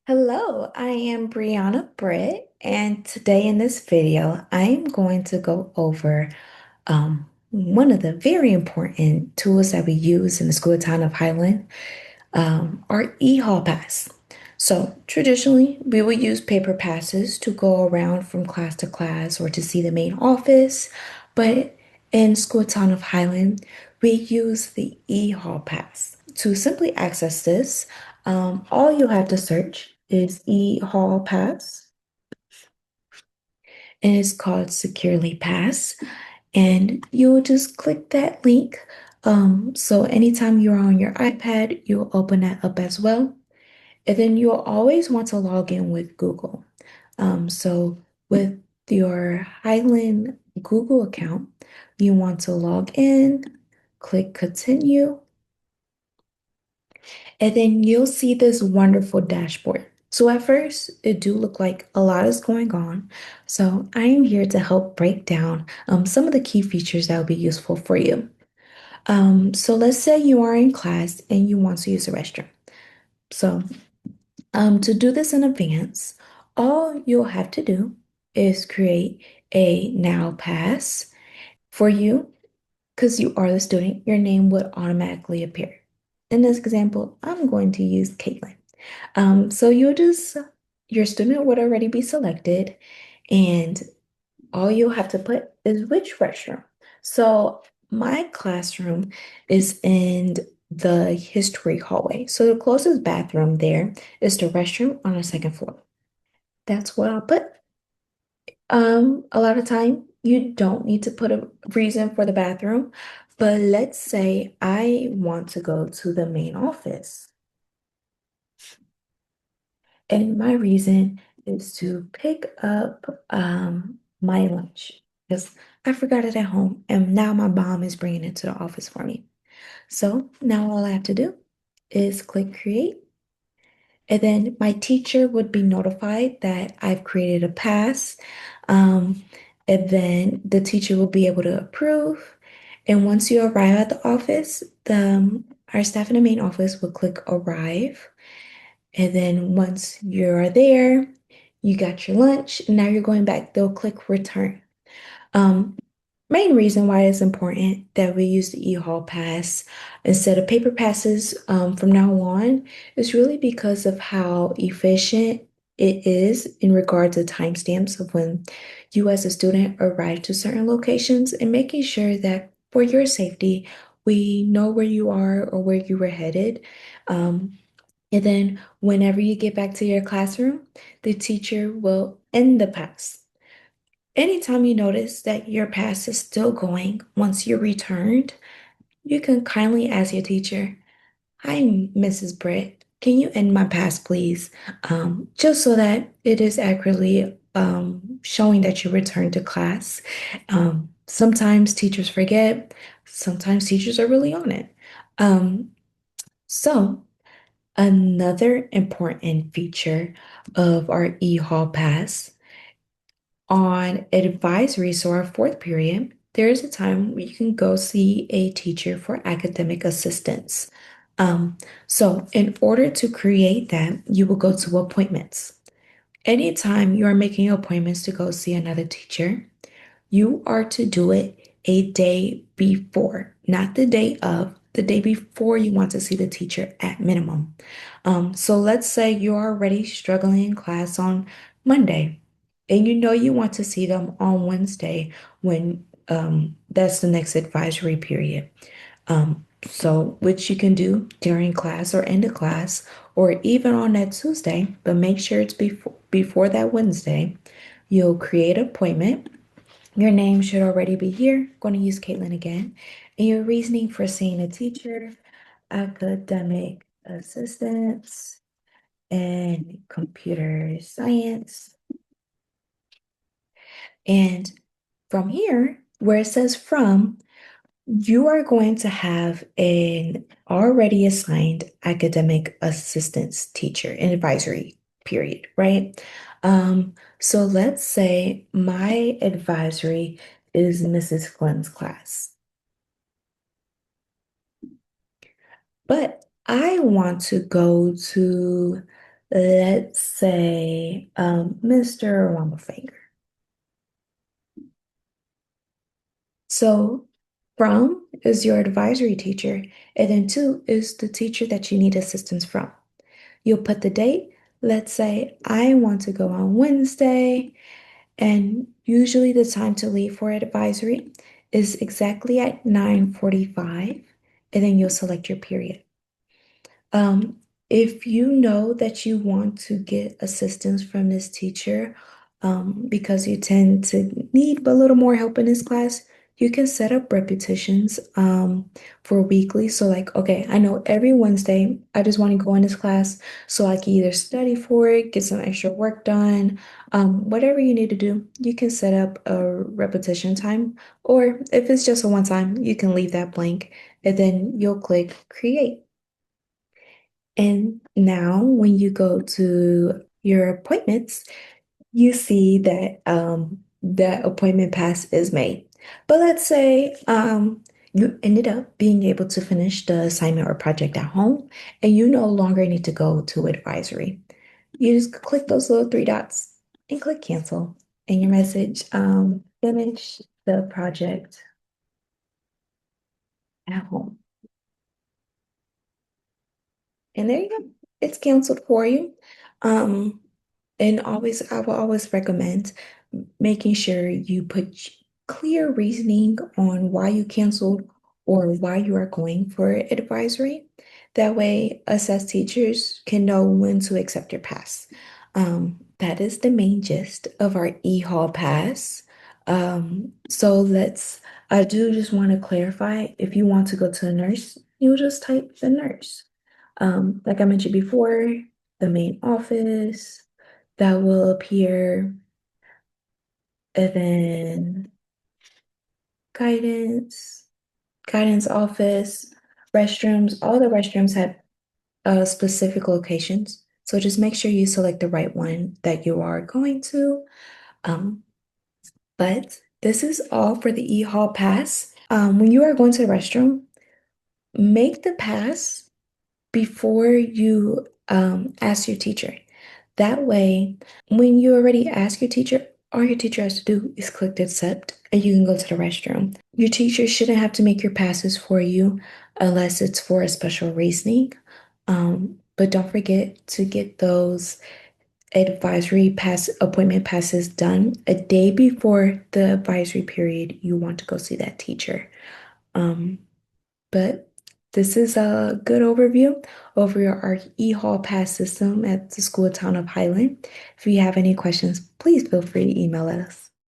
Hello, I am Brianna Britt, and today in this video, I am going to go over one of the very important tools that we use in the School Town of Highland, our e-hall pass. So traditionally, we would use paper passes to go around from class to class or to see the main office, but in School Town of Highland, we use the e-hall pass. To simply access this, all you have to search is e-hall pass, and it's called Securely Pass, and you'll just click that link. So anytime you're on your iPad, you'll open that up as well. And then you'll always want to log in with Google. So with your Highland Google account, you want to log in, click continue, and then you'll see this wonderful dashboard. So at first, it do look like a lot is going on. So I am here to help break down some of the key features that will be useful for you. So let's say you are in class and you want to use the restroom. So to do this in advance, all you'll have to do is create a now pass for you because you are the student. Your name would automatically appear. In this example, I'm going to use Caitlin. So your student would already be selected, and all you'll have to put is which restroom. So my classroom is in the history hallway. So the closest bathroom there is the restroom on the second floor. That's what I'll put. A lot of time you don't need to put a reason for the bathroom, but let's say I want to go to the main office. And my reason is to pick up my lunch because I forgot it at home and now my mom is bringing it to the office for me. So now all I have to do is click create, and then my teacher would be notified that I've created a pass. Um, and then the teacher will be able to approve. And once you arrive at the office, our staff in the main office will click arrive. And then once you're there, you got your lunch, now you're going back, they'll click return. Um, Main reason why it's important that we use the e-hall pass instead of paper passes from now on is really because of how efficient it is in regard to timestamps of when you as a student arrive to certain locations and making sure that for your safety, we know where you are or where you were headed. Um, and then whenever you get back to your classroom, the teacher will end the pass. Anytime you notice that your pass is still going once you're returned, you can kindly ask your teacher, "Hi, Mrs. Britt, can you end my pass, please?" Just so that it is accurately showing that you returned to class. Sometimes teachers forget, sometimes teachers are really on it. Um, so, Another important feature of our e-hall pass on advisory, so our fourth period, there is a time where you can go see a teacher for academic assistance. So in order to create that, you will go to appointments. Anytime you are making appointments to go see another teacher, you are to do it a day before, not the day of, the day before you want to see the teacher at minimum. So let's say you're already struggling in class on Monday, and you know you want to see them on Wednesday when that's the next advisory period. So which you can do during class or end of class, or even on that Tuesday, but make sure it's before that Wednesday. You'll create an appointment. Your name should already be here. Going to use Caitlin again. And your reasoning for seeing a teacher, academic assistance, and computer science. And from here, where it says from, you are going to have an already assigned academic assistance teacher, an advisory period, right? So let's say my advisory is Mrs. Flynn's class, but I want to go to Let's say Mr. Wamafinger. So from is your advisory teacher, and then two is the teacher that you need assistance from. You'll put the date. Let's say I want to go on Wednesday, and usually the time to leave for advisory is exactly at 9:45, and then you'll select your period. Um, if you know that you want to get assistance from this teacher, because you tend to need a little more help in this class, you can set up repetitions, for weekly. So like, okay, I know every Wednesday I just want to go in this class so I can either study for it, get some extra work done, whatever you need to do, you can set up a repetition time. Or if it's just a one time, you can leave that blank and then you'll click create. And now when you go to your appointments, you see that that appointment pass is made. But let's say you ended up being able to finish the assignment or project at home and you no longer need to go to advisory. You just click those little three dots and click cancel. And your message, finish the project at home. And there you go. It's canceled for you. Um, and always, I will always recommend making sure you put clear reasoning on why you canceled or why you are going for advisory. That way, us as teachers can know when to accept your pass. That is the main gist of our e-hall pass. So I do just want to clarify, if you want to go to a nurse, you'll just type the nurse. Like I mentioned before, the main office that will appear, and then guidance, guidance office, restrooms. All the restrooms have specific locations. So just make sure you select the right one that you are going to. Um, but this is all for the e-hall pass. When you are going to the restroom, make the pass before you ask your teacher. That way, when you already ask your teacher, all your teacher has to do is click accept and you can go to the restroom. Your teacher shouldn't have to make your passes for you unless it's for a special reasoning. But don't forget to get those advisory pass appointment passes done a day before the advisory period you want to go see that teacher. Um, but this is a good overview over our e-hall pass system at the School Town of Highland. If you have any questions, please feel free to email us.